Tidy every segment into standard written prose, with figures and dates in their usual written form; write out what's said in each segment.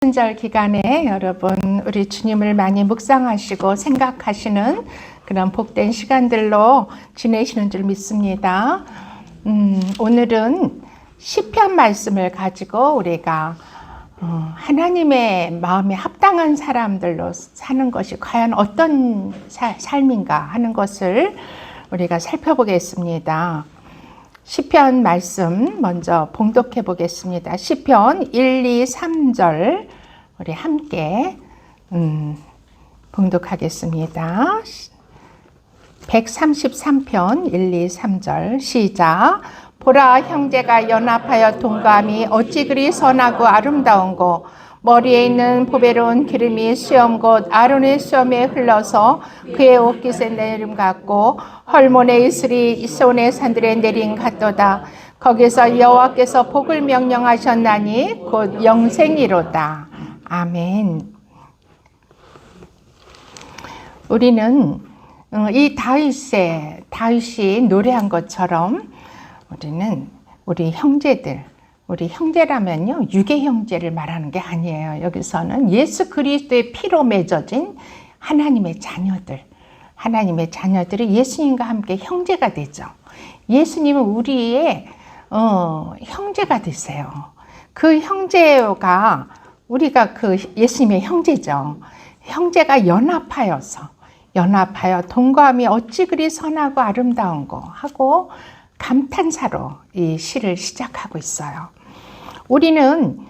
순절 기간에 여러분 우리 주님을 많이 묵상하시고 생각하시는 그런 복된 시간들로 지내시는 줄 믿습니다. 오늘은 시편 말씀을 가지고 우리가 하나님의 마음에 합당한 사람들로 사는 것이 과연 어떤 삶인가 하는 것을 우리가 살펴보겠습니다. 시편 말씀 먼저 봉독해 보겠습니다. 시편 1, 2, 3절 우리 함께 봉독하겠습니다. 133편 1, 2, 3절 시작. 보라, 형제가 연합하여 동거함이 어찌 그리 선하고 아름다운고, 머리에 있는 보배로운 기름이 수염 곧 아론의 수염에 흘러서 그의 옷깃에 내림 같고, 헐몬의 이슬이 이소네 산들에 내린 같도다. 거기서 여호와께서 복을 명령하셨나니 곧 영생이로다. 아멘. 우리는 이 다윗이 노래한 것처럼 우리는 우리 형제들, 우리 형제라면요, 육의 형제를 말하는 게 아니에요. 여기서는 예수 그리스도의 피로 맺어진 하나님의 자녀들이 예수님과 함께 형제가 되죠. 예수님은 우리의 형제가 되세요. 그 형제가 우리가 그 예수님의 형제죠. 형제가 연합하여 동거함이 어찌 그리 선하고 아름다운 거 하고 감탄사로 이 시를 시작하고 있어요. 우리는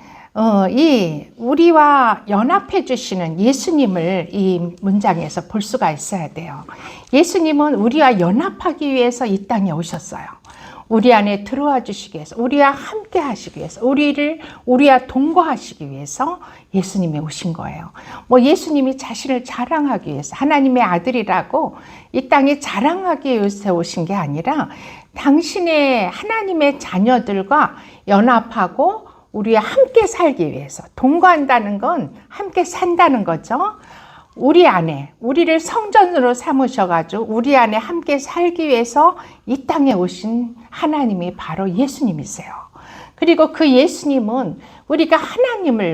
우리와 연합해 주시는 예수님을 이 문장에서 볼 수가 있어야 돼요. 예수님은 우리와 연합하기 위해서 이 땅에 오셨어요. 우리 안에 들어와 주시기 위해서, 우리와 함께 하시기 위해서, 우리와 동거하시기 위해서 예수님이 오신 거예요. 예수님이 자신을 자랑하기 위해서, 하나님의 아들이라고 이 땅에 자랑하기 위해서 오신 게 아니라 당신의 하나님의 자녀들과 연합하고 우리와 함께 살기 위해서, 동거한다는 건 함께 산다는 거죠. 우리 안에, 우리를 성전으로 삼으셔가지고 우리 안에 함께 살기 위해서 이 땅에 오신 하나님이 바로 예수님이세요. 그리고 그 예수님은 우리가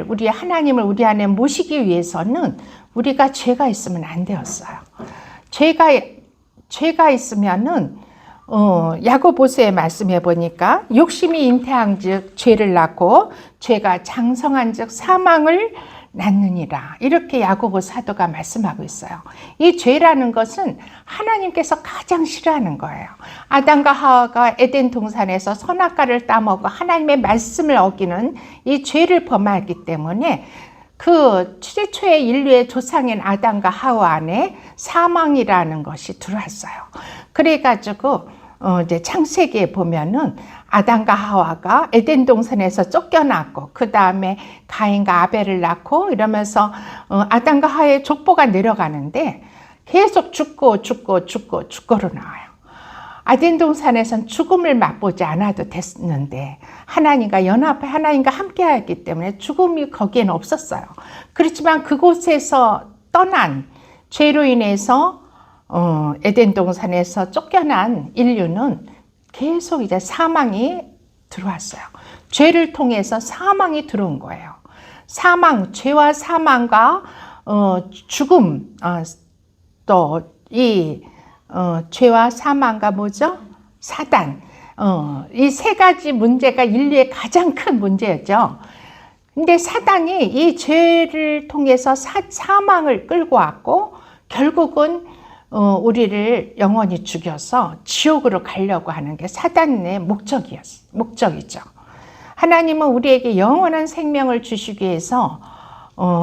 우리 하나님을 우리 안에 모시기 위해서는 우리가 죄가 있으면 안 되었어요. 죄가 있으면은 야고보서에 말씀해 보니까 욕심이 잉태한즉 죄를 낳고 죄가 장성한즉 사망을 낳느니라. 이렇게 야고보 사도가 말씀하고 있어요. 이 죄라는 것은 하나님께서 가장 싫어하는 거예요. 아담과 하와가 에덴 동산에서 선악과를 따먹고 하나님의 말씀을 어기는 이 죄를 범하기 때문에 그 최초의 인류의 조상인 아담과 하와 안에 사망이라는 것이 들어왔어요. 그래가지고 이제 창세기에 보면은 아담과 하와가 에덴 동산에서 쫓겨났고, 그 다음에 가인과 아벨을 낳고 이러면서 아담과 하와의 족보가 내려가는데 계속 죽고로 나와요. 에덴 동산에선 죽음을 맛보지 않아도 됐는데 하나님과 함께하였기 때문에 죽음이 거기에는 없었어요. 그렇지만 그곳에서 떠난 죄로 인해서 에덴 동산에서 쫓겨난 인류는 계속 이제 사망이 들어왔어요. 죄를 통해서 사망이 들어온 거예요. 죄와 사망과 죽음, 또 이 죄와 사망과 뭐죠? 사단. 이 세 가지 문제가 인류의 가장 큰 문제였죠. 근데 사단이 이 죄를 통해서 사망을 끌고 왔고, 결국은 우리를 영원히 죽여서 지옥으로 가려고 하는 게 사단의 목적이죠. 하나님은 우리에게 영원한 생명을 주시기 위해서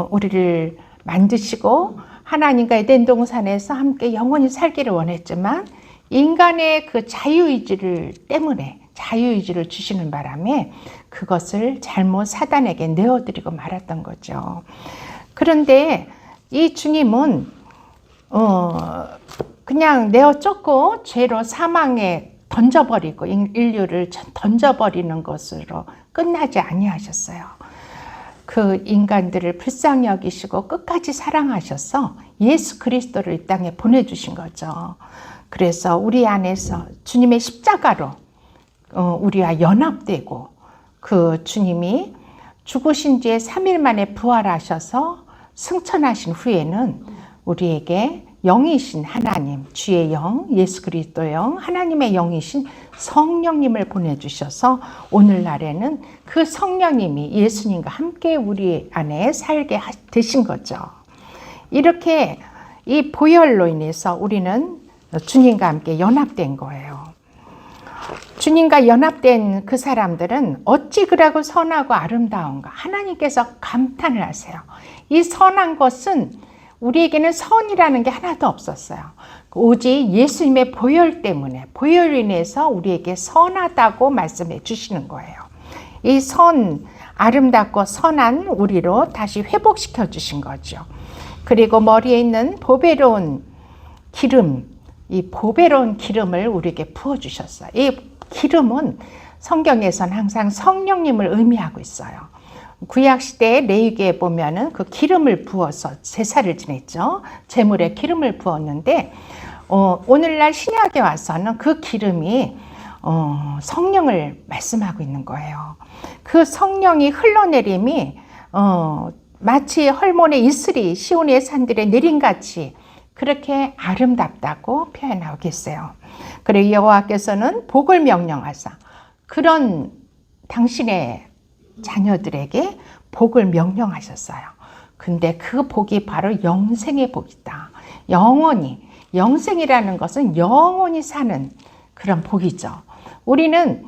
우리를 만드시고 하나님과 에덴 동산에서 함께 영원히 살기를 원했지만, 인간의 그 자유의지를 주시는 바람에 그것을 잘못 사단에게 내어드리고 말았던 거죠. 그런데 이 주님은 그냥 내어쫓고 죄로 사망에 던져버리고 인류를 던져버리는 것으로 끝나지 아니하셨어요. 그 인간들을 불쌍히 여기시고 끝까지 사랑하셔서 예수 그리스도를 이 땅에 보내주신 거죠. 그래서 우리 안에서 주님의 십자가로 우리와 연합되고, 그 주님이 죽으신 뒤에 3일 만에 부활하셔서 승천하신 후에는 우리에게 영이신 하나님, 주의 영, 예수 그리스도 영, 하나님의 영이신 성령님을 보내주셔서 오늘날에는 그 성령님이 예수님과 함께 우리 안에 살게 되신 거죠. 이렇게 이 보혈로 인해서 우리는 주님과 함께 연합된 거예요. 주님과 연합된 그 사람들은 어찌 그라고 선하고 아름다운가 하나님께서 감탄을 하세요. 이 선한 것은 우리에게는 선이라는 게 하나도 없었어요. 오직 예수님의 보혈 때문에, 보혈로 인해서 우리에게 선하다고 말씀해 주시는 거예요. 이 아름답고 선한 우리로 다시 회복시켜 주신 거죠. 그리고 머리에 있는 보배로운 기름, 이 보배로운 기름을 우리에게 부어주셨어요. 이 기름은 성경에서는 항상 성령님을 의미하고 있어요. 구약시대에 레위기에 보면은 그 기름을 부어서 제사를 지냈죠. 제물에 기름을 부었는데, 오늘날 신약에 와서는 그 기름이 성령을 말씀하고 있는 거예요. 그 성령이 흘러내림이 마치 헐몬의 이슬이 시온의 산들에 내림같이 그렇게 아름답다고 표현하고 계세요. 그리고 여호와께서는 복을 명령하사 그런 당신의 자녀들에게 복을 명령하셨어요. 근데 그 복이 바로 영생의 복이다. 영원히, 영생이라는 것은 영원히 사는 그런 복이죠. 우리는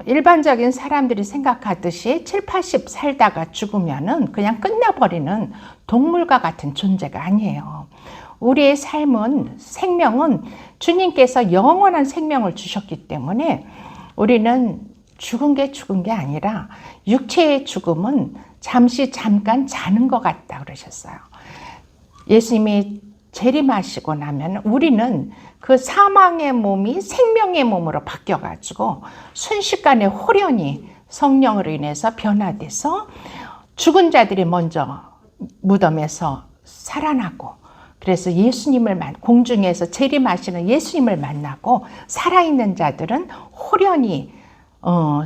일반적인 사람들이 생각하듯이 7, 80 살다가 죽으면은 그냥 끝나버리는 동물과 같은 존재가 아니에요. 우리의 삶은, 생명은 주님께서 영원한 생명을 주셨기 때문에 우리는 죽은 게 아니라 육체의 죽음은 잠깐 자는 것 같다 그러셨어요. 예수님이 재림하시고 나면 우리는 그 사망의 몸이 생명의 몸으로 바뀌어가지고 순식간에 호련히 성령으로 인해서 변화돼서 죽은 자들이 먼저 무덤에서 살아나고, 그래서 공중에서 재림하시는 예수님을 만나고 살아있는 자들은 호련히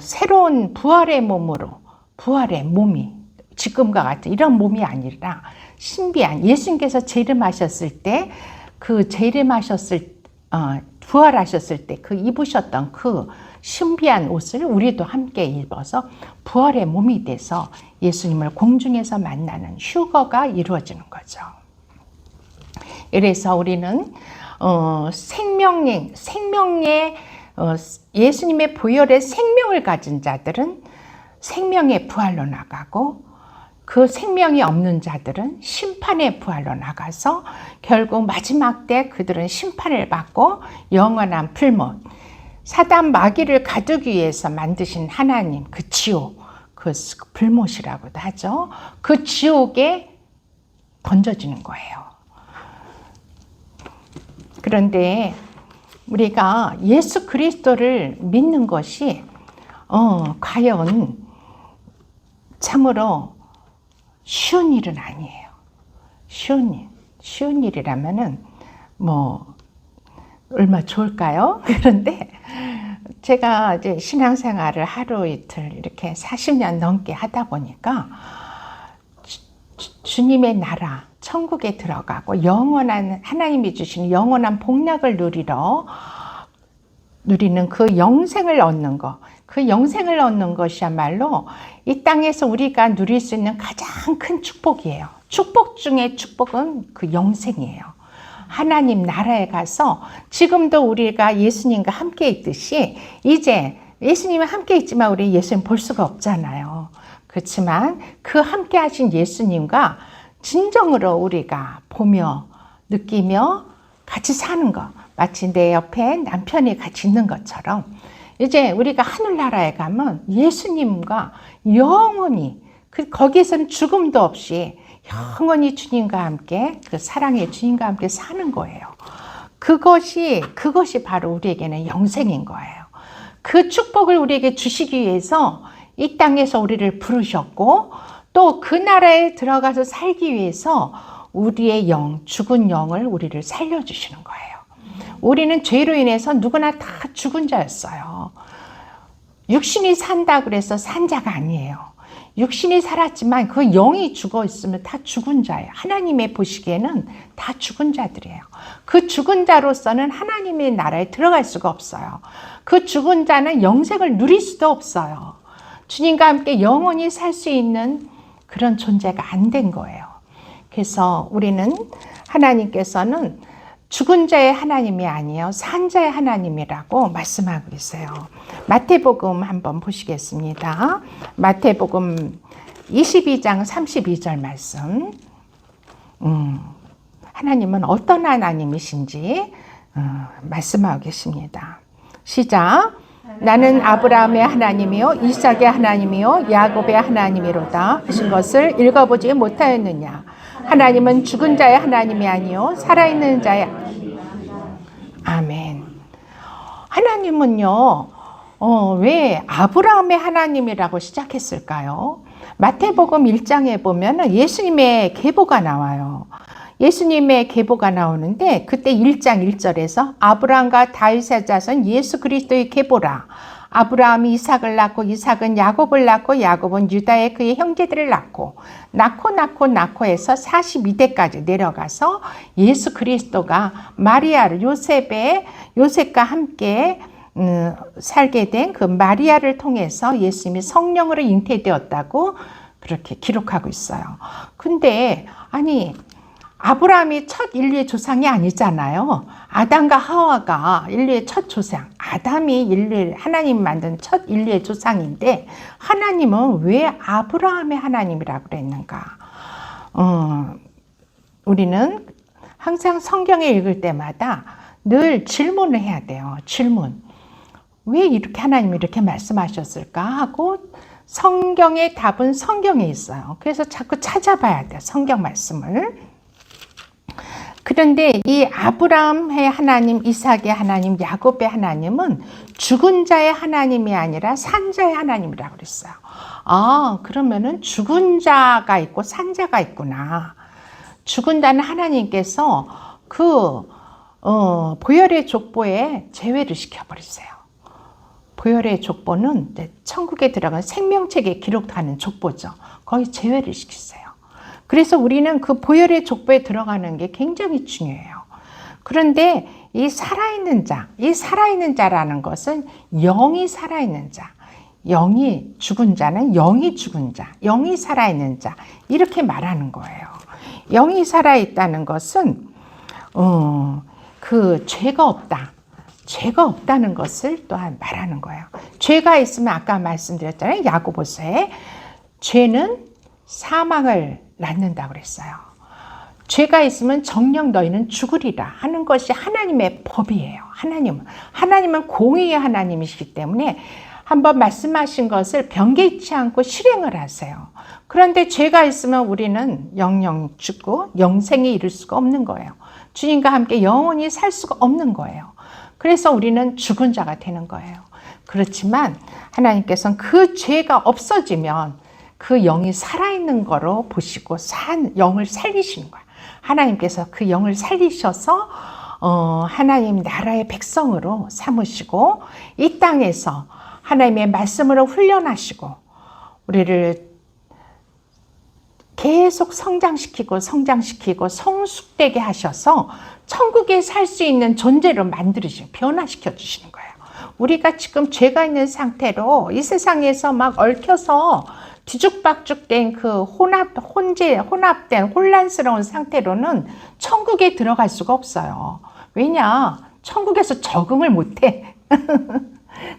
새로운 부활의 몸이 지금과 같은 이런 몸이 아니라 신비한, 예수님께서 재림하셨을 때 부활하셨을 때 그 입으셨던 그 신비한 옷을 우리도 함께 입어서 부활의 몸이 돼서 예수님을 공중에서 만나는 휴거가 이루어지는 거죠. 이래서 우리는 예수님의 보혈의 생명을 가진 자들은 생명의 부활로 나가고, 그 생명이 없는 자들은 심판의 부활로 나가서 결국 마지막 때 그들은 심판을 받고 영원한 불못, 사단 마귀를 가두기 위해서 만드신 하나님, 그 지옥, 그 불못이라고도 하죠. 그 지옥에 던져지는 거예요. 그런데 우리가 예수 그리스도를 믿는 것이 과연 참으로 쉬운 일은 아니에요. 쉬운 일이라면은 얼마 좋을까요? 그런데 제가 이제 신앙생활을 하루 이틀 이렇게 40년 넘게 하다 보니까 주님의 나라, 천국에 들어가고 영원한, 하나님이 주시는 영원한 복락을 누리는 그 영생을 얻는 것, 그 영생을 얻는 것이야말로 이 땅에서 우리가 누릴 수 있는 가장 큰 축복이에요. 축복 중에 축복은 그 영생이에요. 하나님 나라에 가서 지금도 우리가 예수님과 함께 있듯이, 이제 예수님과 함께 있지만 우리 예수님 볼 수가 없잖아요. 그렇지만 그 함께 하신 예수님과 진정으로 우리가 보며 느끼며 같이 사는 것, 마치 내 옆에 남편이 같이 있는 것처럼 이제 우리가 하늘나라에 가면 예수님과 영원히, 거기에서는 죽음도 없이 영원히 주님과 함께, 그 사랑의 주님과 함께 사는 거예요. 그것이 바로 우리에게는 영생인 거예요. 그 축복을 우리에게 주시기 위해서 이 땅에서 우리를 부르셨고, 또 그 나라에 들어가서 살기 위해서 우리의 죽은 영을 우리를 살려주시는 거예요. 우리는 죄로 인해서 누구나 다 죽은 자였어요. 육신이 산다 그래서 산 자가 아니에요. 육신이 살았지만 그 영이 죽어 있으면 다 죽은 자예요. 하나님의 보시기에는 다 죽은 자들이에요. 그 죽은 자로서는 하나님의 나라에 들어갈 수가 없어요. 그 죽은 자는 영생을 누릴 수도 없어요. 주님과 함께 영원히 살 수 있는 그런 존재가 안 된 거예요. 그래서 우리는 하나님께서는 죽은 자의 하나님이 아니요 산 자의 하나님이라고 말씀하고 있어요. 마태복음 한번 보시겠습니다. 마태복음 22장 32절 말씀. 하나님은 어떤 하나님이신지 말씀하고 계십니다. 시작. 나는 아브라함의 하나님이요 이삭의 하나님이요 야곱의 하나님이로다 하신 것을 읽어보지 못하였느냐. 하나님은 죽은 자의 하나님이 아니요 살아있는 자의. 아멘. 하나님은요 왜 아브라함의 하나님이라고 시작했을까요? 마태복음 1장에 보면 예수님의 계보가 나와요. 예수님의 계보가 나오는데 그때 1장 1절에서 아브라함과 다윗의 자손 예수 그리스도의 계보라. 아브라함이 이삭을 낳고 이삭은 야곱을 낳고 야곱은 유다의 그의 형제들을 낳고 해서 42대까지 내려가서 예수 그리스도가 마리아를 요셉과 함께 살게 된 그 마리아를 통해서 예수님이 성령으로 잉태되었다고 그렇게 기록하고 있어요. 근데 아니 아브라함이 첫 인류의 조상이 아니잖아요. 아담과 하와가 인류의 첫 조상, 아담이 하나님 만든 첫 인류의 조상인데 하나님은 왜 아브라함의 하나님이라고 그랬는가? 우리는 항상 성경에 읽을 때마다 늘 질문을 해야 돼요. 질문. 왜 이렇게 하나님이 이렇게 말씀하셨을까 하고 성경의 답은 성경에 있어요. 그래서 자꾸 찾아봐야 돼요. 성경 말씀을. 그런데 이 아브라함의 하나님, 이삭의 하나님, 야곱의 하나님은 죽은 자의 하나님이 아니라 산 자의 하나님이라고 그랬어요. 아, 그러면은 죽은 자가 있고 산 자가 있구나. 죽은 자는 하나님께서 보혈의 족보에 제외를 시켜버리세요. 보혈의 족보는 천국에 들어간 생명책에 기록하는 족보죠. 거기 제외를 시키세요. 그래서 우리는 그 보혈의 족보에 들어가는 게 굉장히 중요해요. 그런데 이 살아있는 자라는 것은 영이 살아있는 자, 영이 죽은 자는 영이 죽은 자, 영이 살아있는 자 이렇게 말하는 거예요. 영이 살아있다는 것은 그 죄가 없다는 것을 또한 말하는 거예요. 죄가 있으면 아까 말씀드렸잖아요. 야고보서에 죄는 사망을 낳는다고 그랬어요. 죄가 있으면 정녕 너희는 죽으리라 하는 것이 하나님의 법이에요. 하나님은 공의의 하나님이시기 때문에 한번 말씀하신 것을 변개치 않고 실행을 하세요. 그런데 죄가 있으면 우리는 영영 죽고 영생에 이를 수가 없는 거예요. 주님과 함께 영원히 살 수가 없는 거예요. 그래서 우리는 죽은 자가 되는 거예요. 그렇지만 하나님께서는 그 죄가 없어지면 그 영이 살아있는 거로 보시고 영을 살리시는 거예요. 하나님께서 그 영을 살리셔서 하나님 나라의 백성으로 삼으시고 이 땅에서 하나님의 말씀으로 훈련하시고 우리를 계속 성장시키고 성숙되게 하셔서 천국에 살 수 있는 존재로 변화시켜 주시는 거예요. 우리가 지금 죄가 있는 상태로 이 세상에서 막 얽혀서 뒤죽박죽된 그 혼합된 혼란스러운 상태로는 천국에 들어갈 수가 없어요. 왜냐? 천국에서 적응을 못해.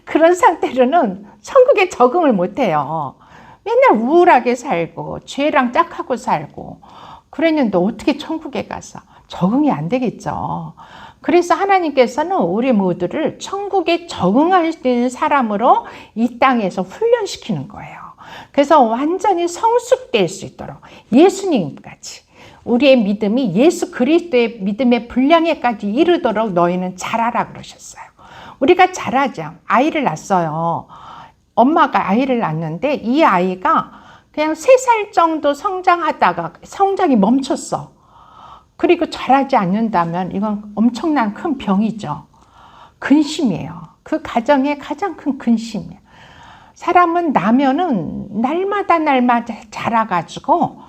그런 상태로는 천국에 적응을 못해요. 맨날 우울하게 살고 죄랑 짝하고 살고 그랬는데 어떻게 천국에 가서 적응이 안 되겠죠. 그래서 하나님께서는 우리 모두를 천국에 적응할 수 있는 사람으로 이 땅에서 훈련시키는 거예요. 그래서 완전히 성숙될 수 있도록 예수님같이 우리의 믿음이 예수 그리스도의 믿음의 분량에까지 이르도록 너희는 자라라 그러셨어요. 우리가 자라죠. 아이를 낳았어요. 엄마가 아이를 낳았는데 이 아이가 그냥 3살 정도 성장하다가 성장이 멈췄어. 그리고 자라지 않는다면 이건 엄청난 큰 병이죠. 근심이에요. 그 가정의 가장 큰 근심이에요. 사람은 나면은 날마다 자라가지고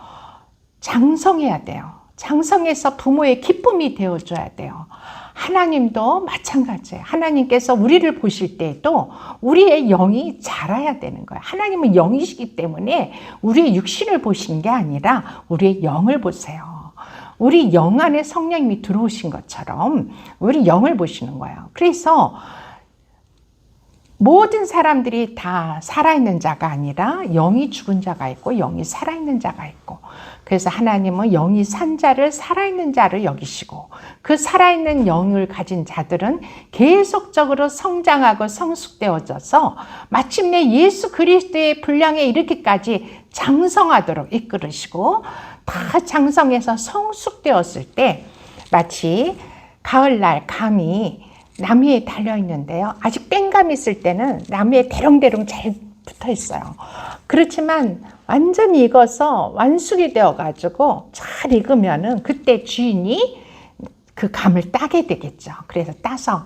장성해야 돼요. 장성해서 부모의 기쁨이 되어줘야 돼요. 하나님도 마찬가지예요. 하나님께서 우리를 보실 때에도 우리의 영이 자라야 되는 거예요. 하나님은 영이시기 때문에 우리의 육신을 보시는 게 아니라 우리의 영을 보세요. 우리 영 안에 성령님이 들어오신 것처럼 우리 영을 보시는 거예요. 그래서 모든 사람들이 다 살아있는 자가 아니라 영이 죽은 자가 있고 영이 살아있는 자가 있고, 그래서 하나님은 영이 산 자를 살아있는 자를 여기시고 그 살아있는 영을 가진 자들은 계속적으로 성장하고 성숙되어져서 마침내 예수 그리스도의 분량에 이르기까지 장성하도록 이끌으시고, 다 장성해서 성숙되었을 때 마치 가을날 감이 나무 위에 달려있는데요. 아직 땡감이 있을 때는 나무 위에 대롱대롱 잘 붙어 있어요. 그렇지만 완전히 익어서 완숙이 되어가지고 잘 익으면은 그때 주인이 그 감을 따게 되겠죠. 그래서 따서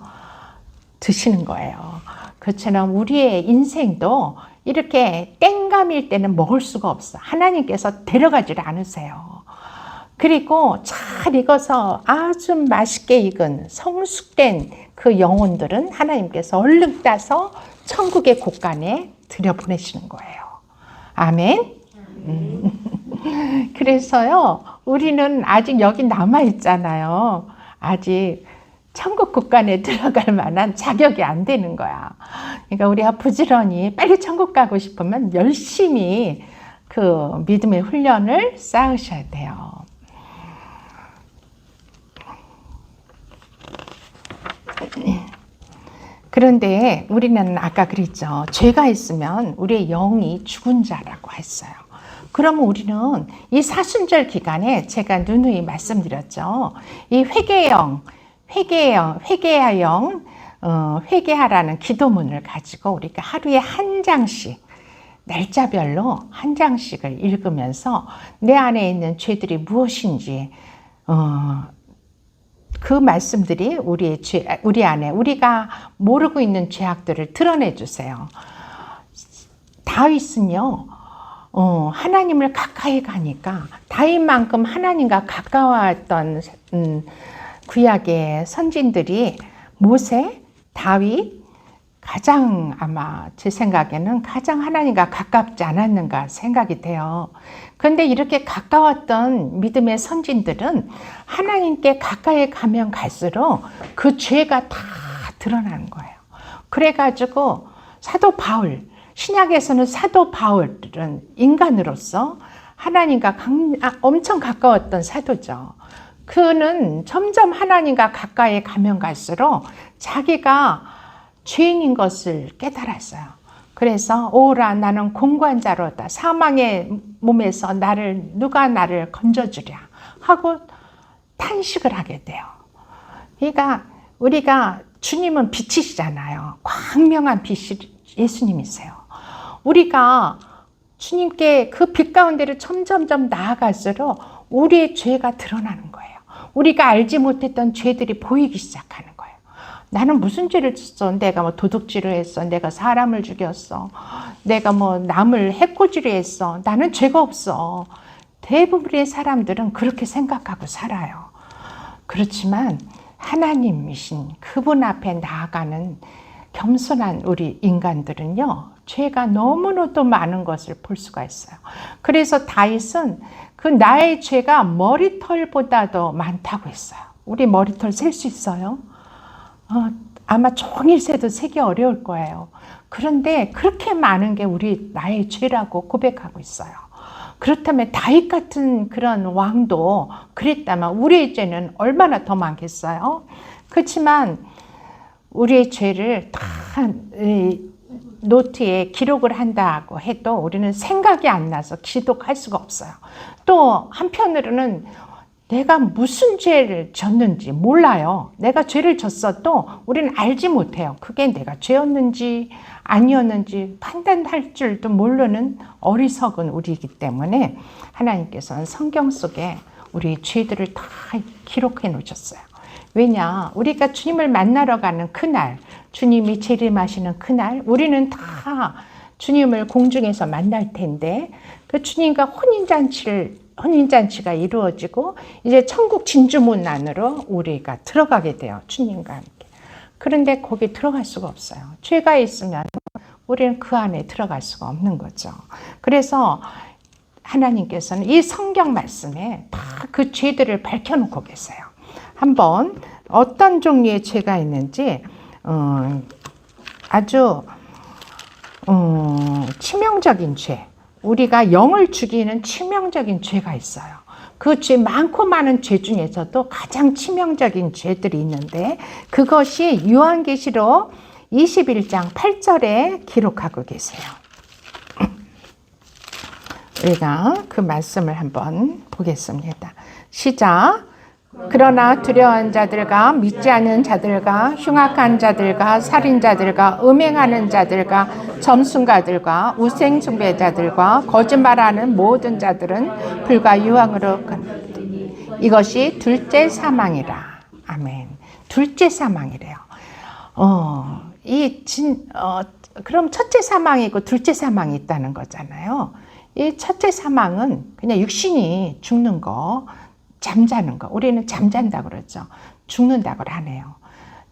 드시는 거예요. 그처럼 우리의 인생도 이렇게 땡감일 때는 먹을 수가 없어. 하나님께서 데려가지를 않으세요. 그리고 잘 익어서 아주 맛있게 익은 성숙된 그 영혼들은 하나님께서 얼른 따서 천국의 곳간에 들여보내시는 거예요. 아멘. 그래서요, 우리는 아직 여기 남아있잖아요. 아직 천국 곳간에 들어갈 만한 자격이 안 되는 거야. 그러니까 우리가 부지런히 빨리 천국 가고 싶으면 열심히 그 믿음의 훈련을 쌓으셔야 돼요. 그런데 우리는 아까 그랬죠. 죄가 있으면 우리의 영이 죽은 자라고 했어요. 그러면 우리는 이 사순절 기간에 제가 누누이 말씀드렸죠. 이 회개하라는 기도문을 가지고 우리가 하루에 한 장씩, 날짜별로 한 장씩을 읽으면서 내 안에 있는 죄들이 무엇인지 그 말씀들이 우리 안에 우리가 모르고 있는 죄악들을 드러내 주세요. 다윗은요, 하나님을 가까이 가니까 다윗만큼 하나님과 가까웠던 구약의 선진들이 모세, 다윗, 가장 아마 제 생각에는 가장 하나님과 가깝지 않았는가 생각이 돼요. 그런데 이렇게 가까웠던 믿음의 선진들은 하나님께 가까이 가면 갈수록 그 죄가 다 드러나는 거예요. 그래가지고 사도 바울, 신약에서는 사도 바울은 인간으로서 하나님과 엄청 가까웠던 사도죠. 그는 점점 하나님과 가까이 가면 갈수록 자기가 죄인인 것을 깨달았어요. 그래서 오라 나는 공고한 자로다. 사망의 몸에서 누가 나를 건져주랴 하고 탄식을 하게 돼요. 그러니까 우리가 주님은 빛이시잖아요. 광명한 빛이 예수님이세요. 우리가 주님께 그 빛 가운데를 점점점 나아갈수록 우리의 죄가 드러나는 거예요. 우리가 알지 못했던 죄들이 보이기 시작하는 거예요. 나는 무슨 죄를 졌어? 내가 뭐 도둑질을 했어. 내가 사람을 죽였어. 내가 뭐 남을 해코지를 했어. 나는 죄가 없어. 대부분의 사람들은 그렇게 생각하고 살아요. 그렇지만 하나님이신 그분 앞에 나아가는 겸손한 우리 인간들은요, 죄가 너무나도 많은 것을 볼 수가 있어요. 그래서 다윗은 그 나의 죄가 머리털보다도 많다고 했어요. 우리 머리털 셀 수 있어요? 아마 종일 새도 세기 어려울 거예요. 그런데 그렇게 많은 게 나의 죄라고 고백하고 있어요. 그렇다면 다윗 같은 그런 왕도 그랬다면 우리의 죄는 얼마나 더 많겠어요? 그렇지만 우리의 죄를 다 노트에 기록을 한다고 해도 우리는 생각이 안 나서 기록할 수가 없어요. 또 한편으로는 내가 무슨 죄를 졌는지 몰라요. 내가 죄를 졌어도 우리는 알지 못해요. 그게 내가 죄였는지 아니었는지 판단할 줄도 모르는 어리석은 우리이기 때문에 하나님께서는 성경 속에 우리 죄들을 다 기록해 놓으셨어요. 왜냐? 우리가 주님을 만나러 가는 그날, 주님이 재림하시는 그날 우리는 다 주님을 공중에서 만날 텐데 그 주님과 혼인잔치가 이루어지고 이제 천국 진주문 안으로 우리가 들어가게 돼요. 주님과 함께. 그런데 거기 들어갈 수가 없어요. 죄가 있으면 우리는 그 안에 들어갈 수가 없는 거죠. 그래서 하나님께서는 이 성경 말씀에 다 그 죄들을 밝혀놓고 계세요. 한번 어떤 종류의 죄가 있는지 아주 치명적인 죄, 우리가 영을 죽이는 치명적인 죄가 있어요. 그 죄 많고 많은 죄 중에서도 가장 치명적인 죄들이 있는데 그것이 요한계시록 21장 8절에 기록하고 계세요. 우리가 그 말씀을 한번 보겠습니다. 시작. 그러나 두려워한 자들과 믿지 않는 자들과 흉악한 자들과 살인자들과 음행하는 자들과 점순가들과 우생 숭배자들과 거짓말하는 모든 자들은 불과 유황으로 이것이 둘째 사망이라. 아멘. 둘째 사망이래요. 그럼 첫째 사망이고 둘째 사망이 있다는 거잖아요. 이 첫째 사망은 그냥 육신이 죽는 거, 잠자는 거. 우리는 잠잔다고 그러죠. 죽는다고 하네요.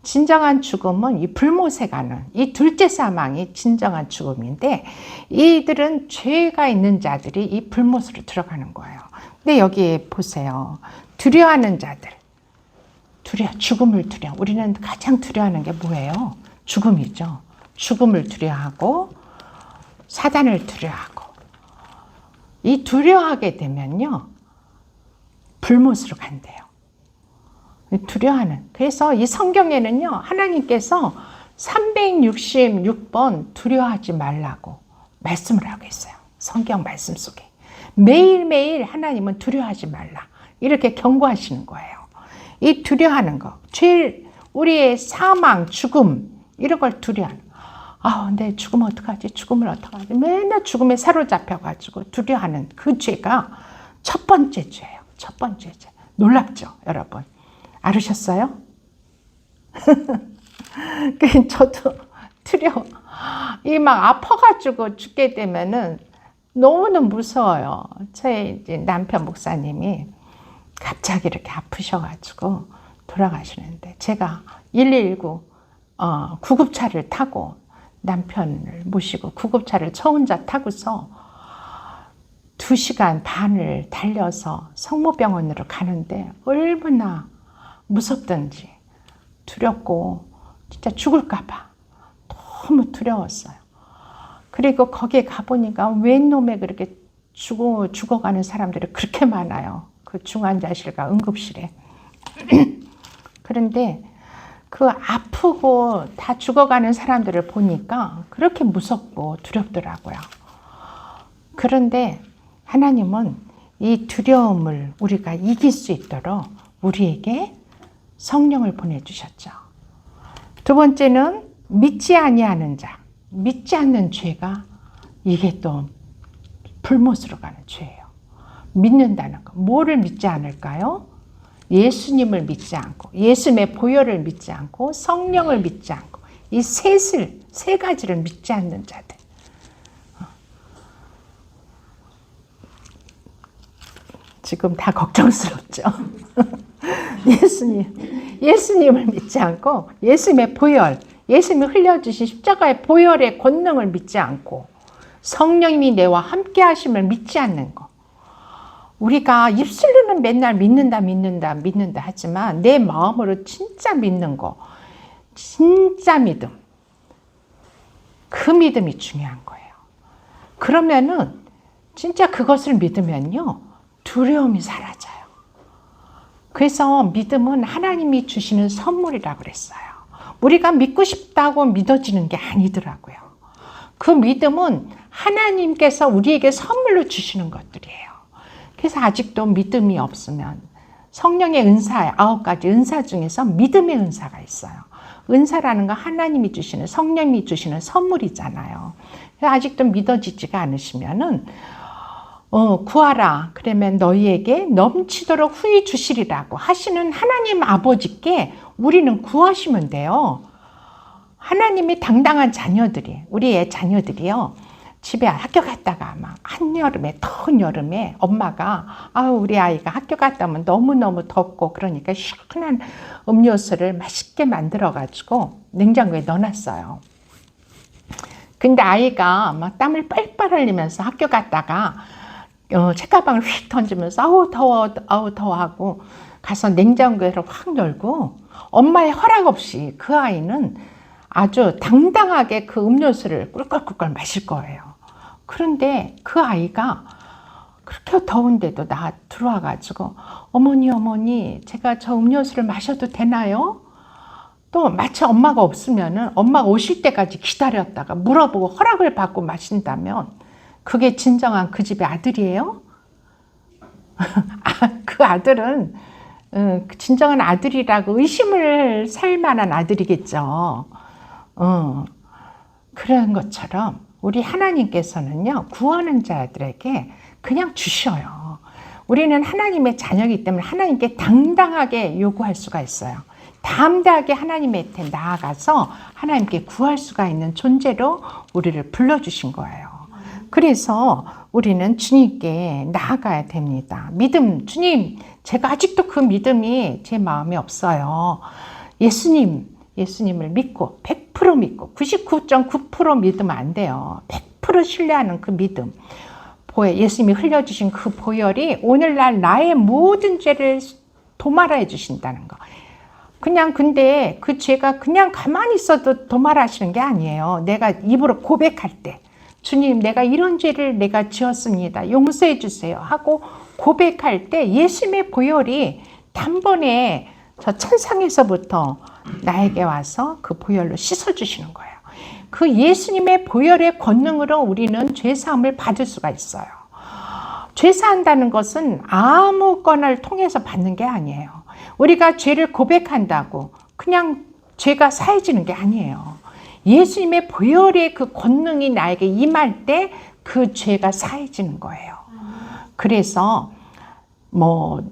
진정한 죽음은 이 불못에 가는 이 둘째 사망이 진정한 죽음인데 이들은 죄가 있는 자들이 이 불못으로 들어가는 거예요. 근데 여기 보세요. 두려워하는 자들. 죽음을 두려워. 우리는 가장 두려워하는 게 뭐예요? 죽음이죠. 죽음을 두려워하고 사단을 두려워하고 이 두려워하게 되면요. 불못으로 간대요. 두려워하는. 그래서 이 성경에는요. 하나님께서 366번 두려워하지 말라고 말씀을 하고 있어요. 성경 말씀 속에. 매일매일 하나님은 두려워하지 말라. 이렇게 경고하시는 거예요. 이 두려워하는 거. 우리의 사망, 죽음 이런 걸 두려워하는 거. 근데 죽으면 어떡하지? 죽음을 어떡하지? 맨날 죽음에 사로잡혀가지고 두려워하는 그 죄가 첫 번째 죄예요. 첫 번째 죄. 놀랍죠, 여러분? 알으셨어요? 저도 두려워. 이 막 아파가지고 죽게 되면은 너무너무 무서워요. 제 이제 남편 목사님이 갑자기 이렇게 아프셔가지고 돌아가시는데 제가 119 구급차를 타고 남편을 모시고 구급차를 저 혼자 타고서 2시간 반을 달려서 성모병원으로 가는데 얼마나 무섭던지 두렵고 진짜 죽을까 봐 너무 두려웠어요. 그리고 거기에 가보니까 웬 놈에 그렇게 죽어가는 사람들이 그렇게 많아요. 그 중환자실과 응급실에. 그런데 그 아프고 다 죽어가는 사람들을 보니까 그렇게 무섭고 두렵더라고요. 그런데 하나님은 이 두려움을 우리가 이길 수 있도록 우리에게 성령을 보내주셨죠. 두 번째는 믿지 아니하는 자. 믿지 않는 죄가 이게 또 불못으로 가는 죄예요. 믿는다는 거. 뭐를 믿지 않을까요? 예수님을 믿지 않고 예수님의 보혈을 믿지 않고 성령을 믿지 않고 이 세 가지를 믿지 않는 자들. 지금 다 걱정스럽죠. 예수님을 믿지 않고 예수님의 보혈, 예수님이 흘려주신 십자가의 보혈의 권능을 믿지 않고 성령님이 내와 함께 하심을 믿지 않는 거. 우리가 입술로는 맨날 믿는다 하지만 내 마음으로 진짜 믿는 거, 진짜 믿음. 그 믿음이 중요한 거예요. 그러면은 진짜 그것을 믿으면요. 두려움이 사라져요. 그래서 믿음은 하나님이 주시는 선물이라고 그랬어요. 우리가 믿고 싶다고 믿어지는 게 아니더라고요. 그 믿음은 하나님께서 우리에게 선물로 주시는 것들이에요. 그래서 아직도 믿음이 없으면 성령의 은사, 9가지 은사 중에서 믿음의 은사가 있어요. 은사라는 건 하나님이 주시는, 성령이 주시는 선물이잖아요. 그래서 아직도 믿어지지가 않으시면은 구하라. 그러면 너희에게 넘치도록 후히 주시리라고 하시는 하나님 아버지께 우리는 구하시면 돼요. 하나님이 당당한 자녀들이, 우리의 자녀들이요. 집에 학교 갔다가 막 한여름에, 더운 여름에 엄마가 우리 아이가 학교 갔다 오면 너무너무 덥고 그러니까 시원한 음료수를 맛있게 만들어가지고 냉장고에 넣어놨어요. 근데 아이가 막 땀을 뻘뻘 흘리면서 학교 갔다가 책가방을 휙 던지면서 아우 더워 하고 가서 냉장고를 확 열고 엄마의 허락 없이 그 아이는 아주 당당하게 그 음료수를 꿀꺽꿀꺽 마실 거예요. 그런데 그 아이가 그렇게 더운데도 나 들어와가지고 어머니 제가 저 음료수를 마셔도 되나요? 또 마치 엄마가 없으면은 엄마가 오실 때까지 기다렸다가 물어보고 허락을 받고 마신다면 그게 진정한 그 집의 아들이에요? 그 아들은 진정한 아들이라고 의심을 살 만한 아들이겠죠. 그런 것처럼 우리 하나님께서는요, 구하는 자들에게 그냥 주셔요. 우리는 하나님의 자녀이기 때문에 하나님께 당당하게 요구할 수가 있어요. 담대하게 하나님한테 나아가서 하나님께 구할 수가 있는 존재로 우리를 불러주신 거예요. 그래서 우리는 주님께 나아가야 됩니다. 믿음, 주님, 제가 아직도 그 믿음이 제 마음에 없어요. 예수님을 믿고 100% 믿고 99.9% 믿으면 안 돼요. 100% 신뢰하는 그 믿음. 예수님이 흘려주신 그 보혈이 오늘날 나의 모든 죄를 도말해 주신다는 거. 근데 그 죄가 그냥 가만히 있어도 도말하시는 게 아니에요. 내가 입으로 고백할 때 주님, 내가 이런 죄를 내가 지었습니다. 용서해 주세요 하고 고백할 때 예수님의 보혈이 단번에 저 천상에서부터 나에게 와서 그 보혈로 씻어주시는 거예요. 그 예수님의 보혈의 권능으로 우리는 죄사함을 받을 수가 있어요. 죄사한다는 것은 아무거나를 통해서 받는 게 아니에요. 우리가 죄를 고백한다고 그냥 죄가 사해지는 게 아니에요. 예수님의 보혈의 그 권능이 나에게 임할 때 그 죄가 사해지는 거예요. 그래서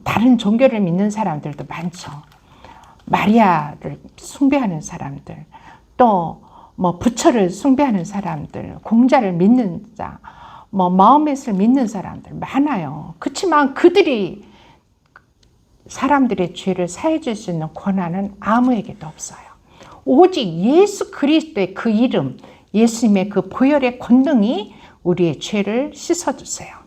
다른 종교를 믿는 사람들도 많죠. 마리아를 숭배하는 사람들, 또 부처를 숭배하는 사람들, 공자를 믿는 자, 마호멧을 믿는 사람들 많아요. 그렇지만 그들이 사람들의 죄를 사해줄 수 있는 권한은 아무에게도 없어요. 오직 예수 그리스도의 그 이름, 예수님의 그 보혈의 권능이 우리의 죄를 씻어주세요.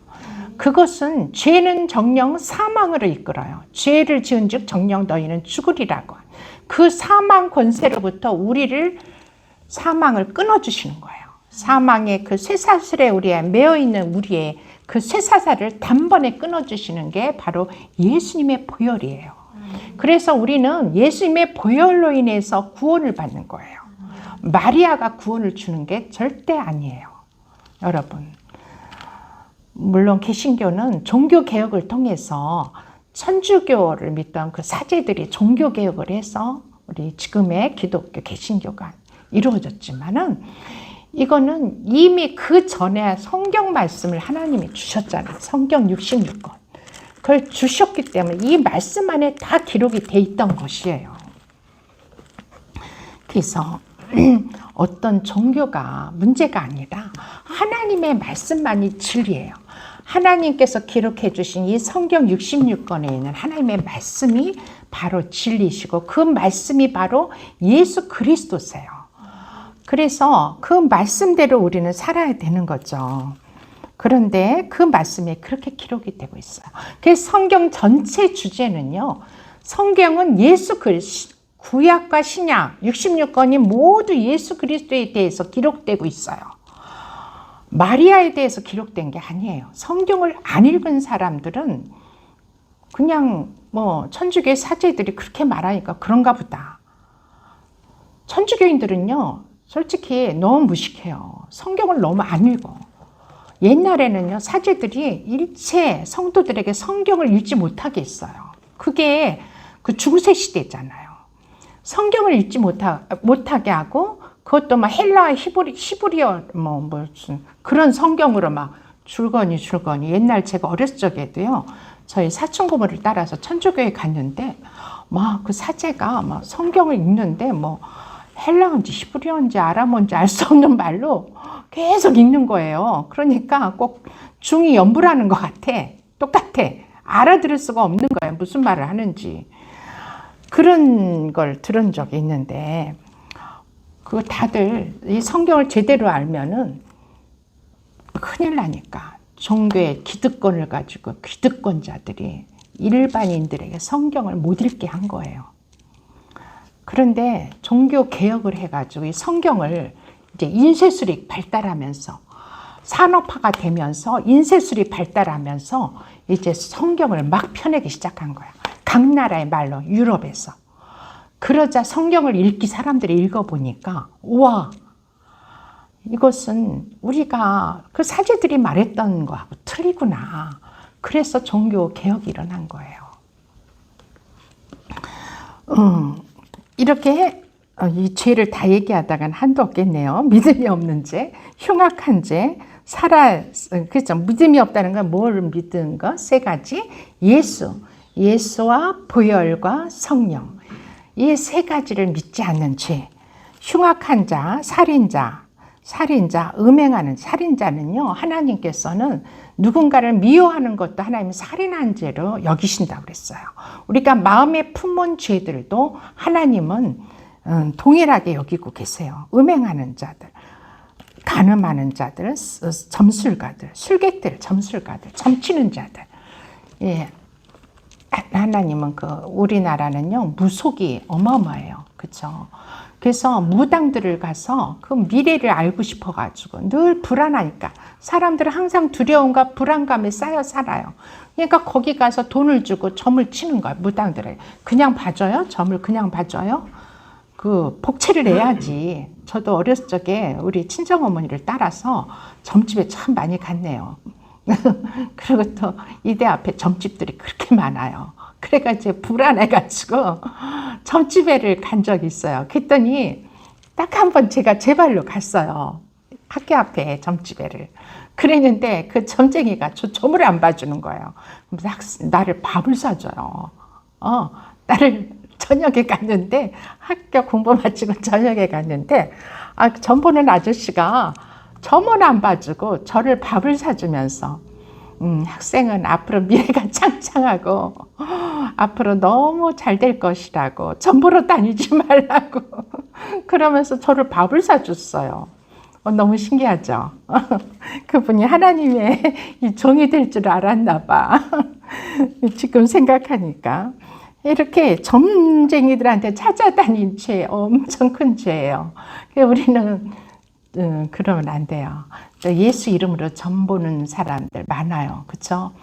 그것은 죄는 정령 사망으로 이끌어요. 죄를 지은 즉 정령 너희는 죽으리라고. 그 사망 권세로부터 우리를 사망을 끊어주시는 거예요. 사망의 그 쇠사슬에 우리에 매어있는 우리의 그 쇠사슬을 단번에 끊어주시는 게 바로 예수님의 보혈이에요. 그래서 우리는 예수님의 보혈로 인해서 구원을 받는 거예요. 마리아가 구원을 주는 게 절대 아니에요. 여러분, 물론 개신교는 종교개혁을 통해서 천주교를 믿던 그 사제들이 종교개혁을 해서 우리 지금의 기독교 개신교가 이루어졌지만은 이거는 이미 그 전에 성경 말씀을 하나님이 주셨잖아요. 성경 66권. 그걸 주셨기 때문에 이 말씀 안에 다 기록이 돼 있던 것이에요. 그래서 어떤 종교가 문제가 아니라 하나님의 말씀만이 진리예요. 하나님께서 기록해 주신 이 성경 66권에 있는 하나님의 말씀이 바로 진리시고 그 말씀이 바로 예수 그리스도세요. 그래서 그 말씀대로 우리는 살아야 되는 거죠. 그런데 그 말씀에 그렇게 기록이 되고 있어요. 그래서 성경 전체 주제는요. 성경은 예수 그리스도, 구약과 신약 66권이 모두 예수 그리스도에 대해서 기록되고 있어요. 마리아에 대해서 기록된 게 아니에요. 성경을 안 읽은 사람들은 그냥 천주교의 사제들이 그렇게 말하니까 그런가 보다. 천주교인들은요. 솔직히 너무 무식해요. 성경을 너무 안 읽어. 옛날에는요. 사제들이 일체 성도들에게 성경을 읽지 못하게 했어요. 그게 그 중세 시대잖아요. 성경을 읽지 못하게 하고 그것도 막 헬라, 히브리어 무슨 그런 성경으로 막 줄거니 옛날 제가 어렸을 적에도요. 저희 사촌 고모를 따라서 천주교에 갔는데 막 그 사제가 막 성경을 읽는데 헬라어인지 히브리어인지 아람어인지 알 수 없는 말로 계속 읽는 거예요. 그러니까 꼭 중이 연부라는 것 같아. 똑같아. 알아들을 수가 없는 거예요. 무슨 말을 하는지. 그런 걸 들은 적이 있는데, 그거 다들 이 성경을 제대로 알면은 큰일 나니까 종교의 기득권을 가지고 기득권자들이 일반인들에게 성경을 못 읽게 한 거예요. 그런데 종교 개혁을 해가지고 이 성경을 이제 인쇄술이 발달하면서 산업화가 되면서 인쇄술이 발달하면서 이제 성경을 막 펴내기 시작한 거야. 각 나라의 말로 유럽에서. 그러자 성경을 사람들이 읽어보니까 우와, 이것은 우리가 그 사제들이 말했던 거하고 틀리구나. 그래서 종교 개혁이 일어난 거예요. 이렇게 이 죄를 다 얘기하다간 한도 없겠네요. 믿음이 없는 죄, 흉악한 죄, 그렇죠. 믿음이 없다는 건 뭘 믿은 거? 세 가지. 예수와 보혈과 성령. 이 세 가지를 믿지 않는 죄. 흉악한 자, 살인자, 음행하는 살인자는요, 하나님께서는 누군가를 미워하는 것도 하나님은 살인한 죄로 여기신다고 그랬어요. 우리가 마음에 품은 죄들도 하나님은 동일하게 여기고 계세요. 음행하는 자들, 간음하는 자들, 점술가들, 술객들, 점술가들, 점치는 자들. 예. 하나님은 우리나라는요, 무속이 어마어마해요. 그쵸? 그래서 무당들을 가서 그 미래를 알고 싶어가지고 늘 불안하니까 사람들은 항상 두려움과 불안감에 쌓여 살아요. 그러니까 거기 가서 돈을 주고 점을 치는 거야, 무당들을. 그냥 봐줘요? 점을 그냥 봐줘요? 그 복채를 내야지. 저도 어렸을 적에 우리 친정어머니를 따라서 점집에 참 많이 갔네요. 그리고 또 이대 앞에 점집들이 그렇게 많아요. 그래가지고 불안해가지고 점집에를 간 적이 있어요. 그랬더니 딱 한 번 제가 제 발로 갔어요. 학교 앞에 점집에를. 그랬는데 그 점쟁이가 저 점을 안 봐주는 거예요. 나를 밥을 사줘요. 나를 저녁에 갔는데, 학교 공부 마치고 저녁에 갔는데, 점 보는 아저씨가 점은 안 봐주고 저를 밥을 사주면서 학생은 앞으로 미래가 창창하고 앞으로 너무 잘 될 것이라고, 점 보러 다니지 말라고 그러면서 저를 밥을 사줬어요. 너무 신기하죠? 그분이 하나님의 이 종이 될 줄 알았나 봐. 지금 생각하니까. 이렇게 점쟁이들한테 찾아다닌 죄, 엄청 큰 죄예요. 우리는 그러면 안 돼요. 예수 이름으로 점 보는 사람들 많아요. 그쵸?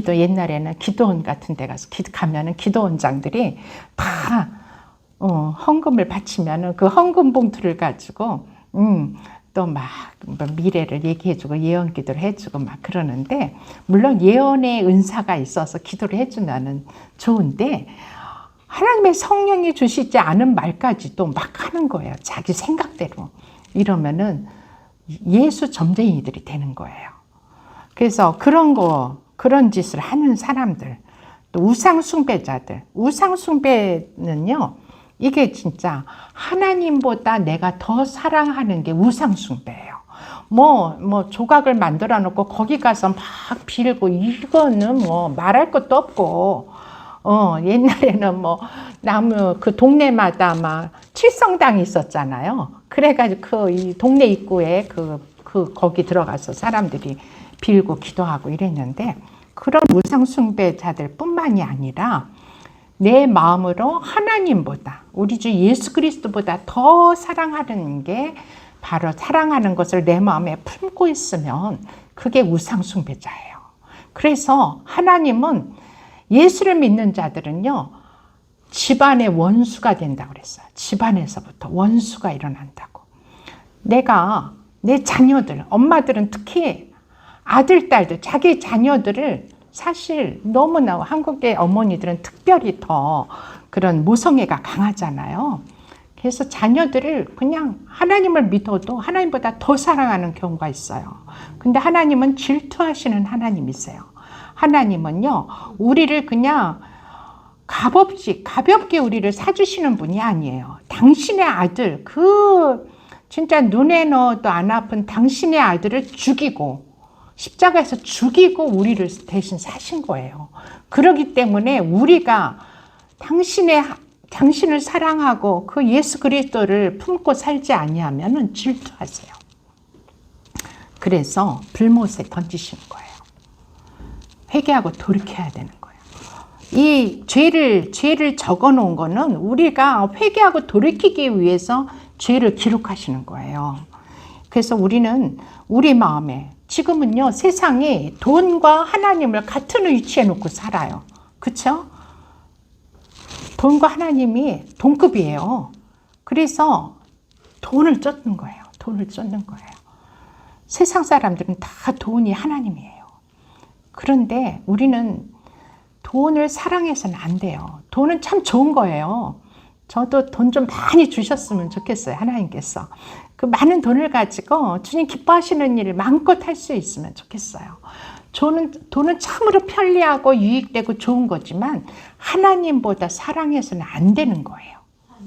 옛날에는 기도원 같은 데 가서 가면은 기도원장들이 다 헌금을 바치면은 그 헌금 봉투를 가지고 또 막 미래를 얘기해주고 예언 기도를 해주고 막 그러는데, 물론 예언의 은사가 있어서 기도를 해주면은 좋은데, 하나님의 성령이 주시지 않은 말까지도 막 하는 거예요. 자기 생각대로. 이러면은 예수 점쟁이들이 되는 거예요. 그래서 그런 짓을 하는 사람들, 또 우상숭배자들. 우상숭배는요, 이게 진짜 하나님보다 내가 더 사랑하는 게 우상숭배예요. 뭐 조각을 만들어 놓고 거기 가서 막 빌고, 이거는 뭐 말할 것도 없고, 옛날에는 뭐 나무 그 동네마다 막 칠성당이 있었잖아요. 그래가지고 이 동네 입구에 거기 들어가서 사람들이 빌고 기도하고 이랬는데, 그런 우상숭배자들 뿐만이 아니라 내 마음으로 하나님보다, 우리 주 예수 그리스도보다 더 사랑하는 게 바로, 사랑하는 것을 내 마음에 품고 있으면 그게 우상숭배자예요. 그래서 하나님은 예수를 믿는 자들은요, 집안의 원수가 된다고 그랬어요. 집안에서부터 원수가 일어난다고. 내 자녀들, 엄마들은 특히 아들, 딸들, 자기 자녀들을 사실 너무나, 한국의 어머니들은 특별히 더 그런 모성애가 강하잖아요. 그래서 자녀들을 그냥 하나님을 믿어도 하나님보다 더 사랑하는 경우가 있어요. 근데 하나님은 질투하시는 하나님이세요. 하나님은요, 우리를 그냥 가볍게 우리를 사주시는 분이 아니에요. 당신의 아들, 진짜 눈에 넣어도 안 아픈 당신의 아들을 죽이고, 십자가에서 죽이고 우리를 대신 사신 거예요. 그렇기 때문에 우리가 당신을 사랑하고 그 예수 그리스도를 품고 살지 아니하면 질투하세요. 그래서 불못에 던지시는 거예요. 회개하고 돌이켜야 되는 거예요. 이 죄를 적어 놓은 거는 우리가 회개하고 돌이키기 위해서 죄를 기록하시는 거예요. 그래서 우리는 우리 마음에, 지금은요, 세상이 돈과 하나님을 같은 위치에 놓고 살아요. 그렇죠? 돈과 하나님이 동급이에요. 그래서 돈을 쫓는 거예요. 돈을 쫓는 거예요. 세상 사람들은 다 돈이 하나님이에요. 그런데 우리는 돈을 사랑해서는 안 돼요. 돈은 참 좋은 거예요. 저도 돈 좀 많이 주셨으면 좋겠어요. 하나님께서. 그 많은 돈을 가지고 주님 기뻐하시는 일을 마음껏 할 수 있으면 좋겠어요. 돈은 참으로 편리하고 유익되고 좋은 거지만 하나님보다 사랑해서는 안 되는 거예요.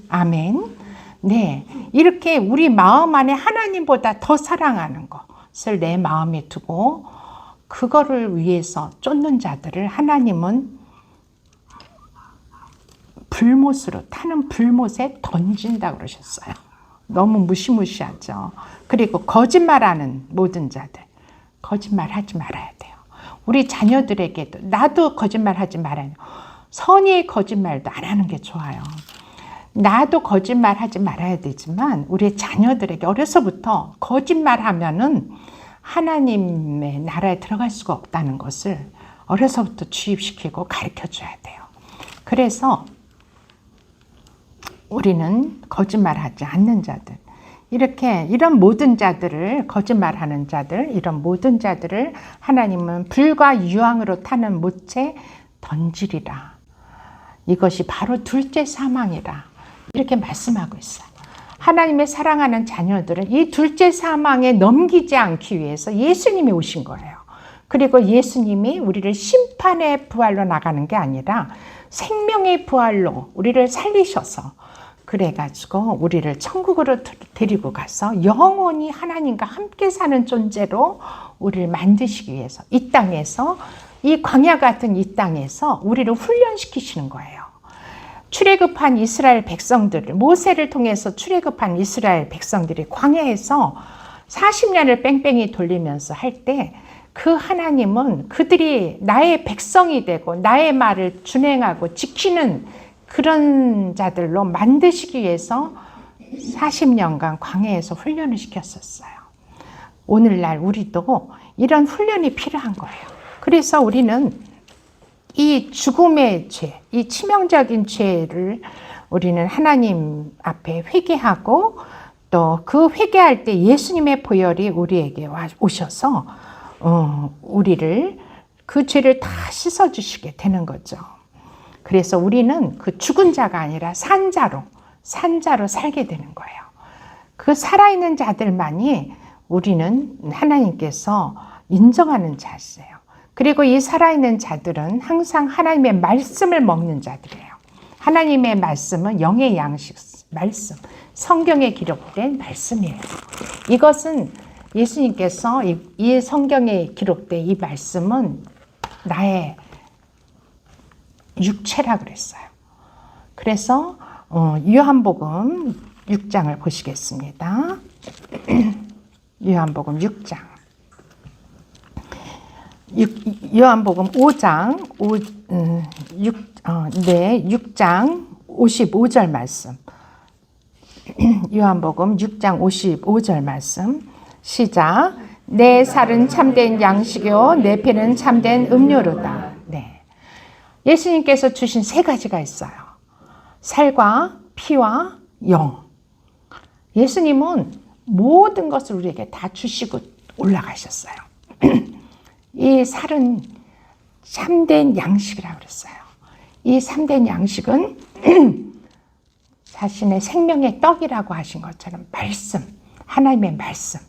아멘. 네, 이렇게 우리 마음 안에 하나님보다 더 사랑하는 것을 내 마음에 두고 그거를 위해서 쫓는 자들을 하나님은 타는 불못에 던진다고 그러셨어요. 너무 무시무시하죠. 그리고 거짓말하는 모든 자들, 거짓말하지 말아야 돼요. 우리 자녀들에게도 나도 거짓말하지 말아야 돼요. 선의의 거짓말도 안 하는 게 좋아요. 나도 거짓말하지 말아야 되지만 우리 자녀들에게 어려서부터 거짓말하면은 하나님의 나라에 들어갈 수가 없다는 것을 어려서부터 주입시키고 가르쳐줘야 돼요. 그래서 우리는 거짓말하지 않는 자들, 이런 모든 자들을, 거짓말하는 자들, 이런 모든 자들을 하나님은 불과 유황으로 타는 못에 던지리라. 이것이 바로 둘째 사망이라. 이렇게 말씀하고 있어요. 하나님의 사랑하는 자녀들은 이 둘째 사망에 넘기지 않기 위해서 예수님이 오신 거예요. 그리고 예수님이 우리를 심판의 부활로 나가는 게 아니라 생명의 부활로 우리를 살리셔서 그래가지고 우리를 천국으로 데리고 가서 영원히 하나님과 함께 사는 존재로 우리를 만드시기 위해서 이 땅에서, 이 광야 같은 이 땅에서 우리를 훈련시키시는 거예요. 출애굽한 이스라엘 백성들을, 모세를 통해서 출애굽한 이스라엘 백성들이 광야에서 40년을 뺑뺑이 돌리면서 할 때 그 하나님은 그들이 나의 백성이 되고 나의 말을 준행하고 지키는 그런 자들로 만드시기 위해서 40년간 광야에서 훈련을 시켰었어요. 오늘날 우리도 이런 훈련이 필요한 거예요. 그래서 우리는 이 죽음의 죄, 이 치명적인 죄를 우리는 하나님 앞에 회개하고 또 그 회개할 때 예수님의 보혈이 우리에게 오셔서 우리를 그 죄를 다 씻어주시게 되는 거죠. 그래서 우리는 그 죽은 자가 아니라 산자로 살게 되는 거예요. 그 살아있는 자들만이 우리는 하나님께서 인정하는 자세요. 그리고 이 살아있는 자들은 항상 하나님의 말씀을 먹는 자들이에요. 하나님의 말씀은 영의 양식, 말씀, 성경에 기록된 말씀이에요. 이것은 예수님께서 이 성경에 기록된 이 말씀은 나의 육체라 그랬어요. 그래서 요한복음 6장을 보시겠습니다. 요한복음 6장. 요한복음 5장 6장 55절 말씀. 요한복음 6장 55절 말씀. 시작. 내 살은 참된 양식이요 내 피는 참된 음료로다. 네. 예수님께서 주신 세 가지가 있어요. 살과 피와 영. 예수님은 모든 것을 우리에게 다 주시고 올라가셨어요. 이 살은 참된 양식이라고 그랬어요. 이 참된 양식은 자신의 생명의 떡이라고 하신 것처럼 말씀, 하나님의 말씀.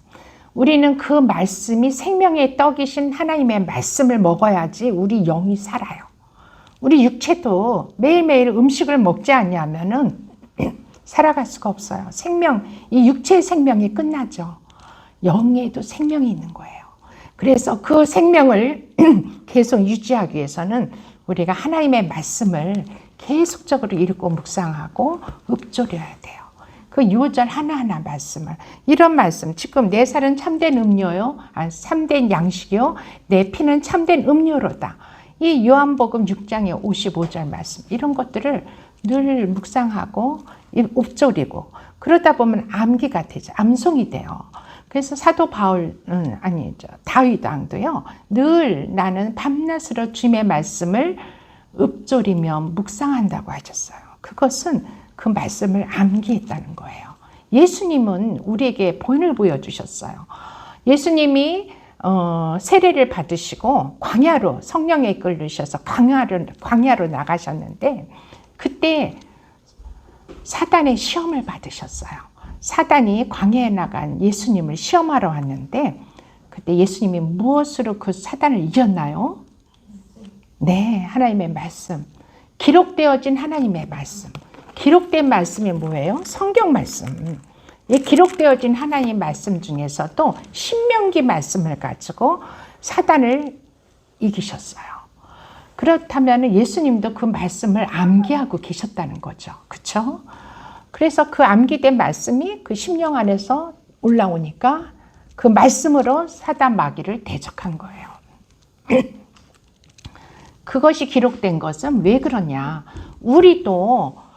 우리는 그 말씀이 생명의 떡이신 하나님의 말씀을 먹어야지 우리 영이 살아요. 우리 육체도 매일매일 음식을 먹지 않냐면은 살아갈 수가 없어요. 생명, 이 육체의 생명이 끝나죠. 영에도 생명이 있는 거예요. 그래서 그 생명을 계속 유지하기 위해서는 우리가 하나님의 말씀을 계속적으로 읽고 묵상하고 읊조려야 돼요. 그 6절 하나하나 말씀을, 이런 말씀, 지금 내 살은 참된 음료요, 참된 양식이요, 내 피는 참된 음료로다. 이 요한복음 6장의 55절 말씀, 이런 것들을 늘 묵상하고 읊조리고 그러다 보면 암기가 되죠. 암송이 돼요. 그래서 사도 바울은, 다윗 왕도요, 늘 나는 밤낮으로 주님의 말씀을 읊조리며 묵상한다고 하셨어요. 그것은 그 말씀을 암기했다는 거예요. 예수님은 우리에게 본을 보여주셨어요. 예수님이 세례를 받으시고 광야로, 성령에 이끌리셔서 광야로 나가셨는데, 그때 사단의 시험을 받으셨어요. 사단이 광야에 나간 예수님을 시험하러 왔는데, 그때 예수님이 무엇으로 그 사단을 이겼나요? 네, 하나님의 말씀. 기록되어진 하나님의 말씀. 기록된 말씀이 뭐예요? 성경 말씀. 이 기록되어진 하나님 말씀 중에서도 신명기 말씀을 가지고 사단을 이기셨어요. 그렇다면 예수님도 그 말씀을 암기하고 계셨다는 거죠. 그렇죠? 그래서 그 암기된 말씀이 그 심령 안에서 올라오니까 그 말씀으로 사단 마귀를 대적한 거예요. 그것이 기록된 것은 왜 그러냐? 우리도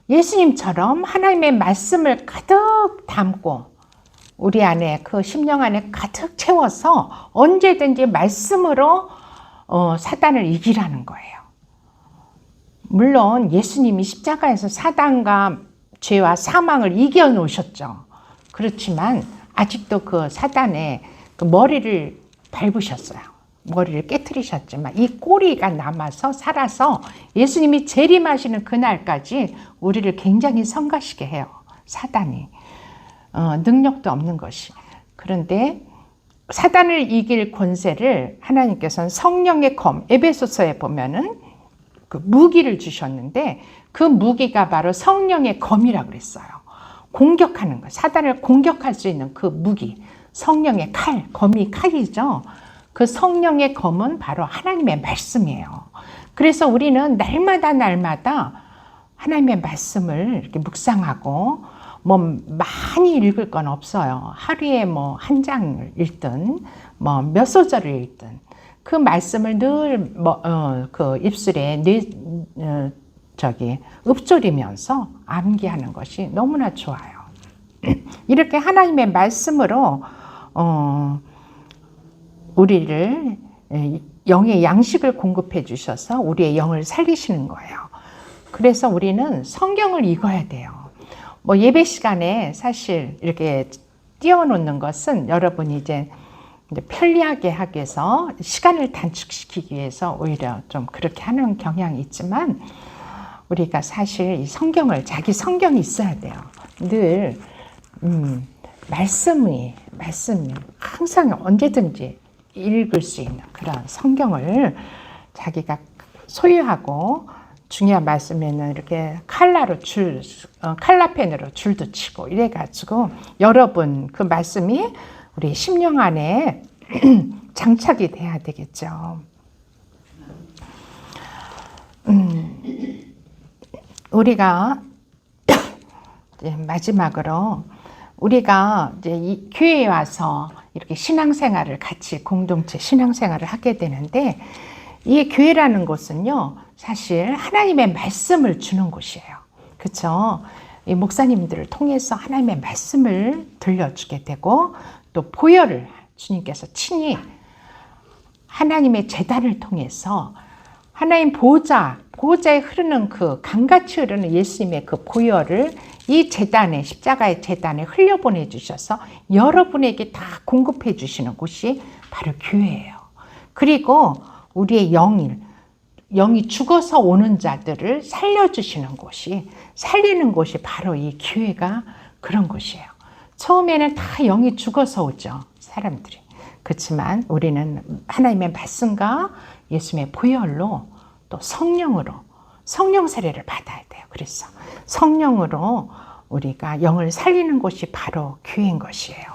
예수님처럼 하나님의 말씀을 가득 담고 우리 안에, 그 심령 안에 가득 채워서 언제든지 말씀으로 사단을 이기라는 거예요. 물론 예수님이 십자가에서 사단과 죄와 사망을 이겨 놓으셨죠. 그렇지만 아직도 그 사단의 그 머리를 밟으셨어요. 머리를 깨트리셨지만 이 꼬리가 남아서 살아서 예수님이 재림하시는 그날까지 우리를 굉장히 성가시게 해요. 사단이. 능력도 없는 것이. 그런데 사단을 이길 권세를 하나님께서는 성령의 검, 에베소서에 보면은 그 무기를 주셨는데, 그 무기가 바로 성령의 검이라고 그랬어요. 공격하는 거, 사단을 공격할 수 있는 그 무기, 성령의 칼, 검이 칼이죠. 그 성령의 검은 바로 하나님의 말씀이에요. 그래서 우리는 날마다 하나님의 말씀을 이렇게 묵상하고, 뭐 많이 읽을 건 없어요. 하루에 뭐 한 장을 읽든 뭐 몇 소절을 읽든 그 말씀을 늘 그 입술에 읊조리면서 암기하는 것이 너무나 좋아요. 이렇게 하나님의 말씀으로 우리를 영의 양식을 공급해 주셔서 우리의 영을 살리시는 거예요. 그래서 우리는 성경을 읽어야 돼요. 뭐 예배 시간에 사실 이렇게 띄워놓는 것은 여러분이 이제 편리하게 하기 위해서, 시간을 단축시키기 위해서 오히려 좀 그렇게 하는 경향이 있지만, 우리가 사실 이 성경을, 자기 성경이 있어야 돼요. 늘 말씀이 항상 언제든지 읽을 수 있는 그런 성경을 자기가 소유하고, 중요한 말씀에는 이렇게 칼라펜으로 줄도 치고 이래가지고 여러분 그 말씀이 우리 심령 안에 장착이 돼야 되겠죠. 우리가 이제 마지막으로 우리가 이제 이 교회에 와서 이렇게 신앙생활을 같이 공동체 신앙생활을 하게 되는데, 이 교회라는 곳은요, 사실 하나님의 말씀을 주는 곳이에요. 그렇죠? 이 목사님들을 통해서 하나님의 말씀을 들려주게 되고, 또 보혈을 주님께서 친히 하나님의 제단을 통해서 하나님 보호자에 흐르는 그 강같이 흐르는 예수님의 그 보혈을 이 제단에, 십자가의 제단에 흘려보내 주셔서 여러분에게 다 공급해 주시는 곳이 바로 교회예요. 그리고 우리의 영이 죽어서 오는 자들을 살려주시는 곳이, 살리는 곳이 바로 이 교회가 그런 곳이에요. 처음에는 다 영이 죽어서 오죠, 사람들이. 그렇지만 우리는 하나님의 말씀과 예수님의 보혈로 또 성령으로 성령 세례를 받아야 돼요. 그래서 성령으로 우리가 영을 살리는 곳이 바로 교회인 것이에요.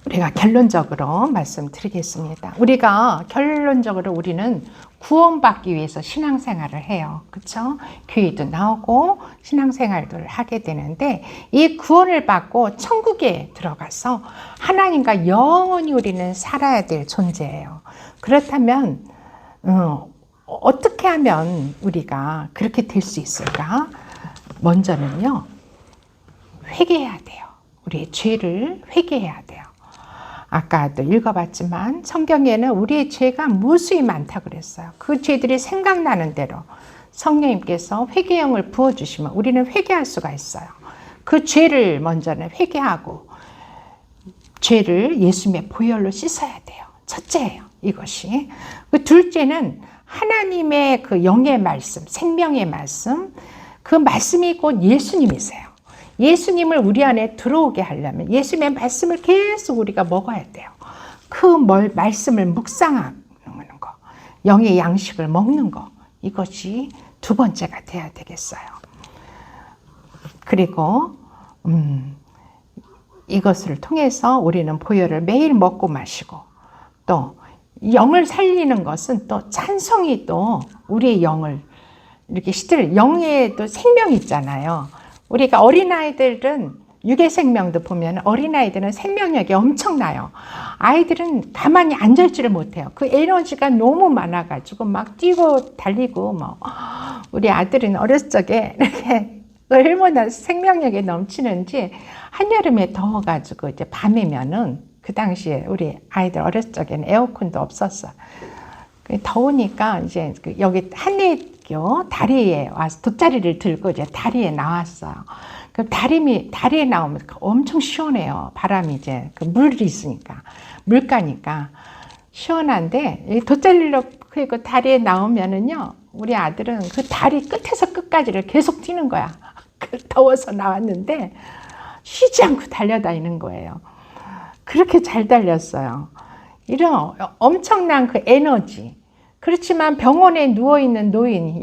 우리가 결론적으로 말씀드리겠습니다. 우리가 결론적으로 우리는 구원받기 위해서 신앙생활을 해요. 그렇죠? 교회도 나오고 신앙생활을 하게 되는데 이 구원을 받고 천국에 들어가서 하나님과 영원히 우리는 살아야 될 존재예요. 그렇다면 어떻게 하면 우리가 그렇게 될 수 있을까? 먼저는요, 회개해야 돼요. 우리의 죄를 회개해야 돼요. 아까도 읽어봤지만 성경에는 우리의 죄가 무수히 많다고 그랬어요. 그 죄들이 생각나는 대로 성령님께서 회개형을 부어주시면 우리는 회개할 수가 있어요. 그 죄를 먼저는 회개하고 죄를 예수님의 보혈로 씻어야 돼요. 첫째예요, 이것이. 그 둘째는 하나님의 그 영의 말씀, 생명의 말씀, 그 말씀이 곧 예수님이세요. 예수님을 우리 안에 들어오게 하려면 예수님의 말씀을 계속 우리가 먹어야 돼요. 그 말씀을 묵상하는 거, 영의 양식을 먹는 거, 이것이 두 번째가 돼야 되겠어요. 그리고 이것을 통해서 우리는 보혈을 매일 먹고 마시고, 또 영을 살리는 것은 또 찬송이 또 우리의 영을 이렇게 영에 또 생명이 있잖아요. 우리가 어린아이들은 육의 생명도 보면 어린아이들은 생명력이 엄청나요. 아이들은 가만히 앉아있지를 못해요. 그 에너지가 너무 많아가지고 막 뛰고 달리고 우리 아들은 어렸을 적에 이렇게 얼마나 생명력이 넘치는지 한여름에 더워가지고 이제 밤이면은 그 당시에 우리 아이들 어렸을 적에는 에어컨도 없었어요. 더우니까 이제 여기 한예교 다리에 와서 돗자리를 들고 이제 다리에 나왔어요. 그 다리에 나오면 엄청 시원해요. 바람이 이제 그 물이 있으니까, 물가니까 시원한데 돗자리로 그리고 다리에 나오면은요, 우리 아들은 그 다리 끝에서 끝까지를 계속 뛰는 거야. 더워서 나왔는데 쉬지 않고 달려다니는 거예요. 그렇게 잘 달렸어요. 이런 엄청난 그 에너지. 그렇지만 병원에 누워있는 노인,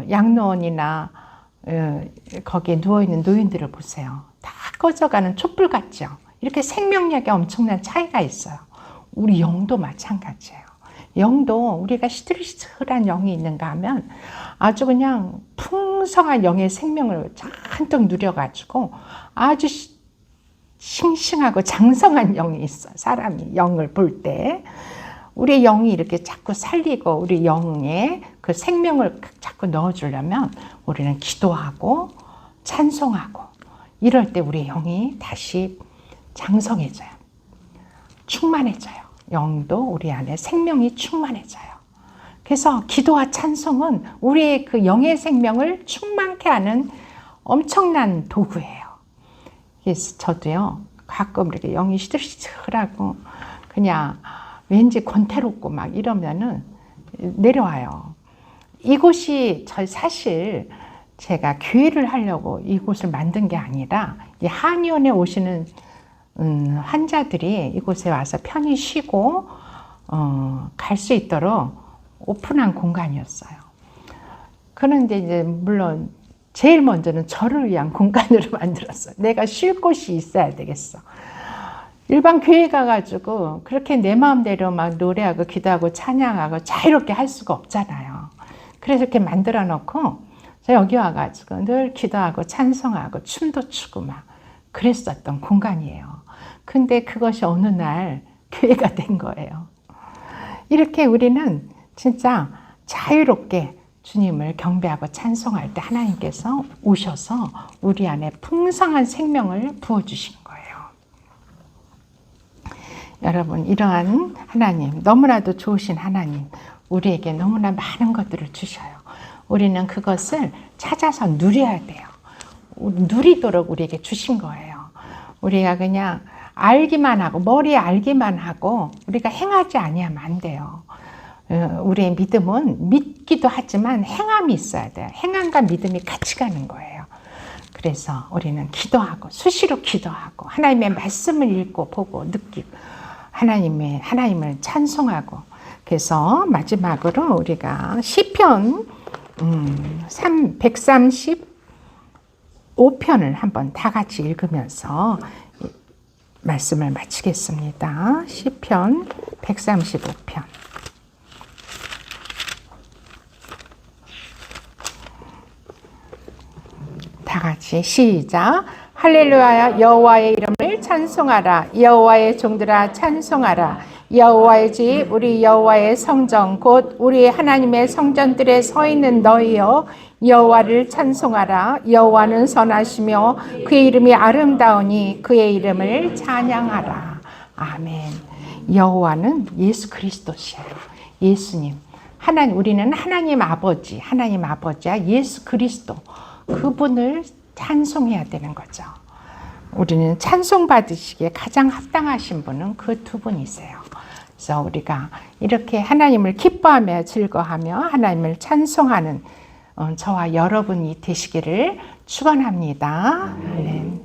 양로원이나 거기에 누워있는 노인들을 보세요. 다 꺼져가는 촛불 같죠. 이렇게 생명력에 엄청난 차이가 있어요. 우리 영도 마찬가지예요. 영도 우리가 시들시들한 영이 있는가 하면 아주 그냥 풍성한 영의 생명을 잔뜩 누려가지고 아주 싱싱하고 장성한 영이 있어. 사람이 영을 볼 때 우리 영이 이렇게 자꾸 살리고 우리 영에 그 생명을 자꾸 넣어주려면 우리는 기도하고 찬송하고 이럴 때 우리 영이 다시 장성해져요. 충만해져요. 영도 우리 안에 생명이 충만해져요. 그래서 기도와 찬송은 우리의 그 영의 생명을 충만케 하는 엄청난 도구예요. 그래서 저도요, 가끔 이렇게 영이 시들시들하고 그냥 왠지 권태롭고 막 이러면은 내려와요. 이곳이 사실 제가 교회를 하려고 이곳을 만든 게 아니라 이 한의원에 오시는 환자들이 이곳에 와서 편히 쉬고 갈 수 있도록 오픈한 공간이었어요. 그런데 이제 물론 제일 먼저는 저를 위한 공간으로 만들었어요. 내가 쉴 곳이 있어야 되겠어. 일반 교회 가가지고 그렇게 내 마음대로 막 노래하고 기도하고 찬양하고 자유롭게 할 수가 없잖아요. 그래서 이렇게 만들어 놓고 저 여기 와가지고 늘 기도하고 찬송하고 춤도 추고 막 그랬었던 공간이에요. 근데 그것이 어느 날 교회가 된 거예요. 이렇게 우리는 진짜 자유롭게 주님을 경배하고 찬송할 때 하나님께서 오셔서 우리 안에 풍성한 생명을 부어주신 거예요. 여러분, 이러한 하나님, 너무나도 좋으신 하나님, 우리에게 너무나 많은 것들을 주셔요. 우리는 그것을 찾아서 누려야 돼요. 누리도록 우리에게 주신 거예요. 우리가 그냥 알기만 하고 머리에 알기만 하고 우리가 행하지 아니하면 안 돼요. 우리의 믿음은 믿기도 하지만 행함이 있어야 돼요. 행함과 믿음이 같이 가는 거예요. 그래서 우리는 기도하고 수시로 기도하고 하나님의 말씀을 읽고 보고 느끼고 하나님을 찬송하고 그래서 마지막으로 우리가 시편 135편을 한번 다 같이 읽으면서 말씀을 마치겠습니다. 시편 135편. 다 같이 시작. 할렐루야. 여호와의 이름을 찬송하라. 여호와의 종들아 찬송하라. 여호와의 집 우리 여호와의 성전 곧 우리 하나님의 성전들에 서 있는 너희여 여호와를 찬송하라. 여호와는 선하시며 그의 이름이 아름다우니 그의 이름을 찬양하라. 아멘. 여호와는 예수 그리스도시에요. 예수님. 우리는 하나님 아버지야 예수 그리스도. 그분을 찬송해야 되는 거죠. 우리는 찬송 받으시기에 가장 합당하신 분은 그 두 분이세요. 그래서 우리가 이렇게 하나님을 기뻐하며 즐거워하며 하나님을 찬송하는 저와 여러분이 되시기를 축원합니다. 아멘.